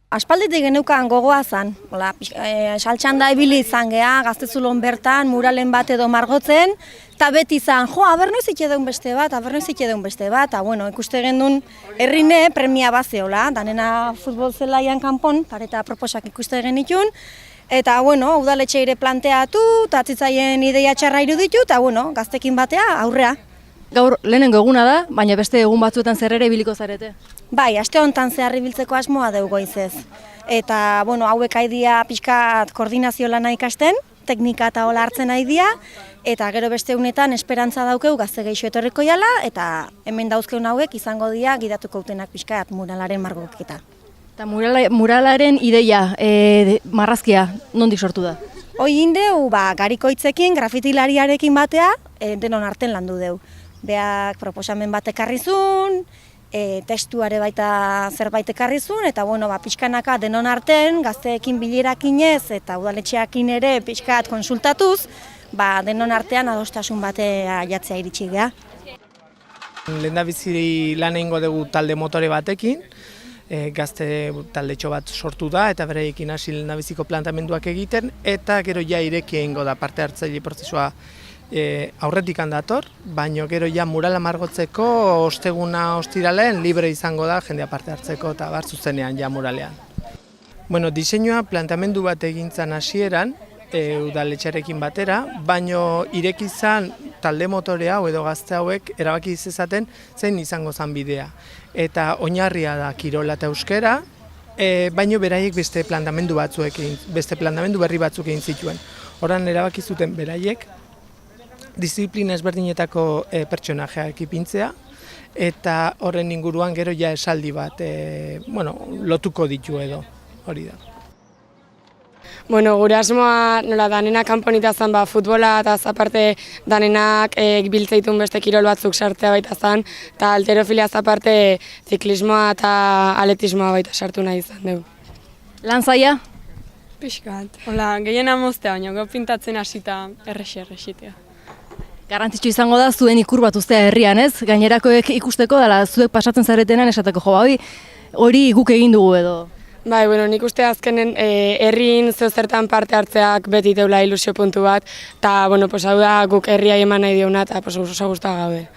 Aspalditik geneukan gogoa zan, saltxanda ibili izan geha, Gaztezulon bertan, muralen bat edo margotzen, eta beti izan, noiz ite beste bat, eta bueno, ikuste gendun herrine premia bazeola, danena futbol zelaian kanpon, pareta proposak ikuste genitun, eta bueno, udaletxe ere planteatu, eta atzitzaien ideia txarra iruditu, eta bueno, gaztekin batea aurrea. Gaur lehenengo eguna da, baina beste egun batzuetan zer ere ibiliko zarete? Bai, aste honetan zehar ibiltzeko asmoa dugu goizez. Eta, bueno, hauek aidia pixkat koordinazio lana ikasten, teknika eta hola hartzen aidia, eta gero beste egunetan esperantza daukeu gazte gehiago etorriko jala, eta hemen dauzkeun hauek izango dira gidatuko utenak pixkat muralaren margoketa. Eta muralaren ideia, marrazkia, nondik sortu da? Hoi indeu, garikoitzekin, grafitilariarekin batea, denon arten landu deu. Beak proposamen bat ekarrizun, testuare baita zerbait ekarrizun, eta bueno, pixkanaka denon arten, gazteekin bilerakinez eta udaletxeakin ere pixkat konsultatuz, denon artean adostasun batea jatzea iritsi geha. Lehendabizi lan egingo dugu talde motore batekin, gazte taldetxo bat sortu da eta bereekin hasi lehendabiziko plantamenduak egiten, eta gero ja ireki egingo da parte hartzaile prozesua aurretik handator, baina gero ja murala margotzeko osteguna ostiralean libre izango da jendea parte hartzeko eta bar zuzenean ja muralean. Bueno, diseinua plantamendu bat egintzan hasieran, udaletxearekin batera, baino ireki izan talde motore hau edo gazte hauek erabaki izezaten zein izango zan bidea. Eta oinarria da kirola eta euskera, baino beraiek beste plantamendu berri batzuk egin zituen. Horan erabaki zuten beraiek disiplina ezberdinetako pertsonajeak ipintzea, eta horren inguruan gero ja esaldi bat lotuko ditu edo, hori da. Bueno, gure asmoa nola danena kanponita zan, futbola eta aparte danenak biltzeitun beste kirol batzuk sartzea baita zan, eta alterofilia aparte ziklismoa eta atletismoa baita sartu nahi izan dugu. Lan zaila? Pixkat, gehien amoztea, baina gau pintatzen hasita errexitea. Garrantzitsu izango da zuen ikur bat uztea herrian, ez? Gainerakoek ikusteko dela zuek pasatzen zaretenan esateko hori guk egin dugu edo. Bai, bueno, nik uste azkenen herrin zertan parte hartzeak beti deula ilusio puntu bat, eta, bueno, hau da guk herriai eman nahi diona eta oso guztua gaude.